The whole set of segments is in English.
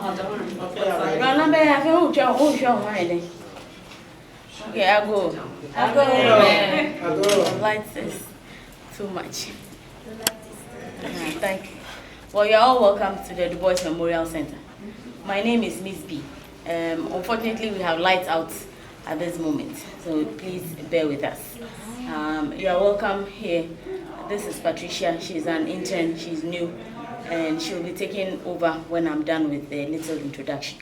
Okay, I go. The lights is too much. Thank you. Well, you're all welcome to the Du Bois Memorial Center. My name is Miss B. Unfortunately, we have lights out at this moment, so please bear with us. You are welcome here. This is Patricia. She's an intern. She's new, and she'll be taking over when I'm done with the little introduction.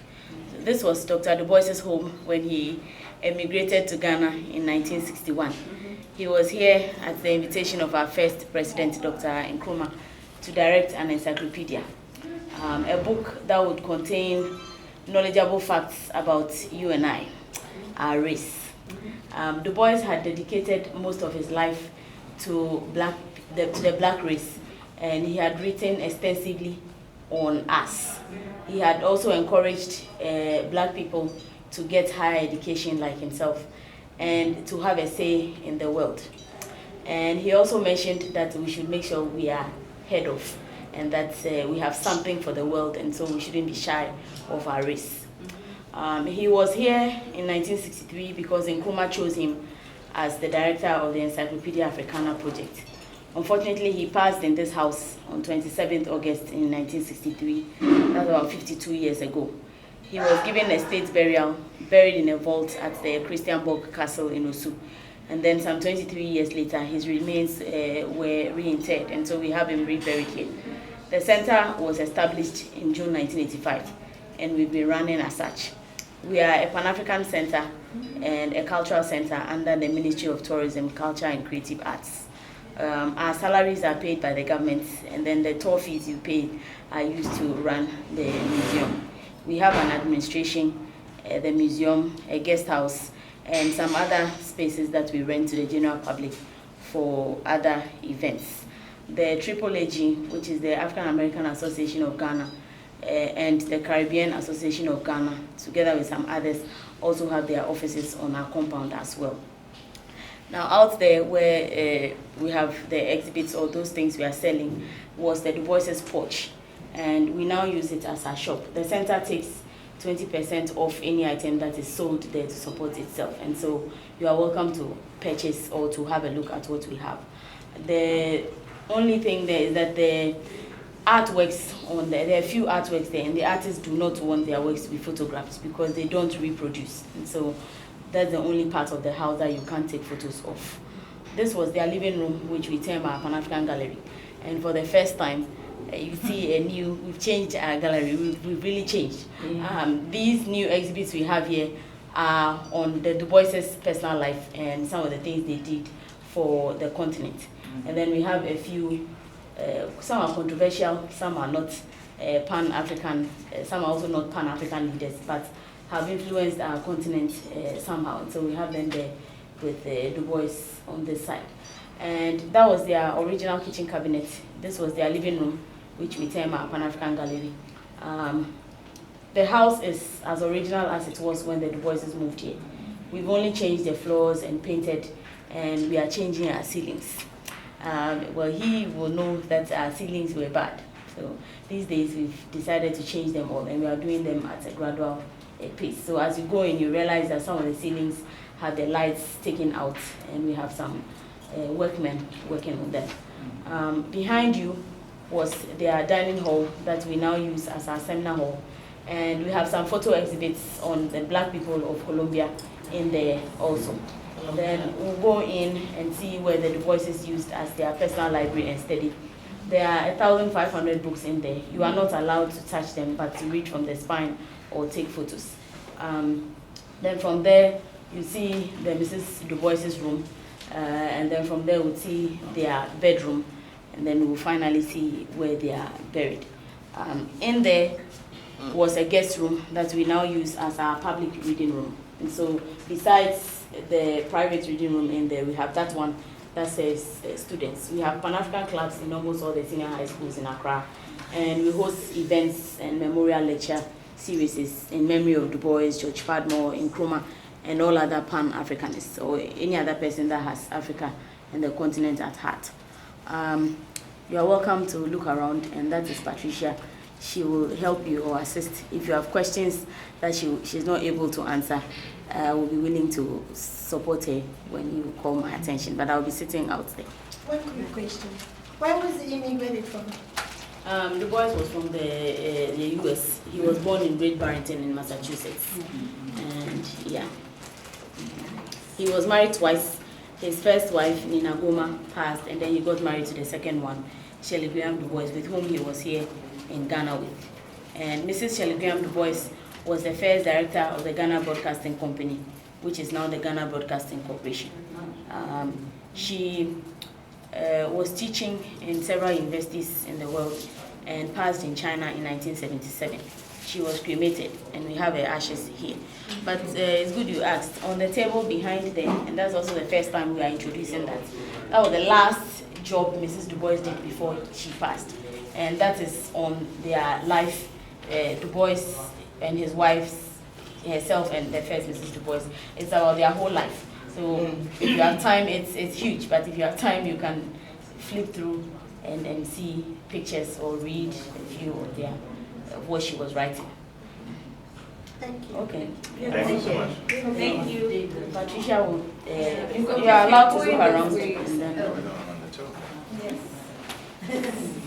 So this was Dr. Du Bois's home when he emigrated to Ghana in 1961. He was here at the invitation of our first president, Dr. Nkrumah, to direct an encyclopedia, a book that would contain knowledgeable facts about you and I, our race. Du Bois had dedicated most of his life to the black race, and he had written extensively on us. He had also encouraged black people to get higher education like himself and to have a say in the world. And he also mentioned that we should make sure we are head of, and that we have something for the world, and so we shouldn't be shy of our race. He was here in 1963 because Nkrumah chose him as the director of the Encyclopedia Africana project. Unfortunately, he passed in this house on 27th August in 1963. That's about 52 years ago. He was given a state burial, buried in a vault at the Christianborg Castle in Osu. And then some 23 years later, his remains were reinterred, and so we have him reburied here. The center was established in June 1985, and we've been running as such. We are a Pan-African center and a cultural center under the Ministry of Tourism, Culture and Creative Arts. Our salaries are paid by the government, and then the tour fees you pay are used to run the museum. We have an administration, the museum, a guest house, and some other spaces that we rent to the general public for other events. The AAAG, which is the African American Association of Ghana, and the Caribbean Association of Ghana, together with some others, also have their offices on our compound as well. Now, out there where we have the exhibits or those things we are selling was the Du Bois's porch, and we now use it as our shop. The center takes 20% off any item that is sold there to support itself, and so you are welcome to purchase or to have a look at what we have. The only thing there is that the artworks on there are a few artworks there, and the artists do not want their works to be photographed because they don't reproduce, and so that's the only part of the house that you can't take photos of. This was their living room, which we term our Pan-African Gallery, and for the first time you see we've changed our gallery. We've really changed. These new exhibits we have here are on the Du Bois's personal life and some of the things they did for the continent. And then we have a few, some are controversial, some are not Pan-African, some are also not Pan-African leaders, but have influenced our continent somehow. And so we have them there with Du Bois on this side. And that was their original kitchen cabinet. This was their living room, which we term our Pan-African Gallery. The house is as original as it was when the Du Boises moved here. We've only changed the floors and painted, and we are changing our ceilings. Well, he will know that our ceilings were bad. So these days we've decided to change them all, and we are doing them at a gradual pace. So as you go in, you realize that some of the ceilings have the lights taken out, and we have some workmen working on them. Behind you was their dining hall that we now use as our seminar hall. And we have some photo exhibits on the black people of Colombia in there also. Then we'll go in and see where the Du Boises used as their personal library and study. There are 1,500 books in there. You are not allowed to touch them, but to read from the spine or take photos. Then from there, you see the Mrs. Du Bois's room, and then from there we'll see their bedroom, and then we'll finally see where they are buried. In there was a guest room that we now use as our public reading room. And so besides the private reading room in there, we have that one that says students. We have Pan-African clubs in almost all the senior high schools in Accra, and we host events and memorial lecture series in memory of Du Bois, George Padmore, Nkrumah, and all other Pan-Africanists, or any other person that has Africa and the continent at heart. You are welcome to look around, and that is Patricia. she will help you or assist. If you have questions that she's not able to answer, I will be willing to support her when you call my attention, but I'll be sitting out there. One quick question. Where was he immigrated from? Du Bois was from the U.S. He was born in Great Barrington in Massachusetts. And yeah, he was married twice. His first wife, Nina Goma, passed, and then he got married to the second one, Shirley Graham Du Bois, with whom he was here in Ghana with. And Mrs. Shirley Graham Du Bois was the first director of the Ghana Broadcasting Company, which is now the Ghana Broadcasting Corporation. She was teaching in several universities in the world and passed in China in 1977. She was cremated, and we have her ashes here. But it's good you asked. On the table behind them, and that's also the first time we are introducing that. That was the last job Mrs. Du Bois did before she passed. And that is on their life, Du Bois and his wives, herself and the first Mrs. Du Bois. It's about their whole life. So if you have time, it's huge, but if you have time, you can flip through and see pictures or read a few of what she was writing. Thank you. Okay. Thank you so much. Thank you. Patricia, you are allowed to go around. And then, On the top. Yes.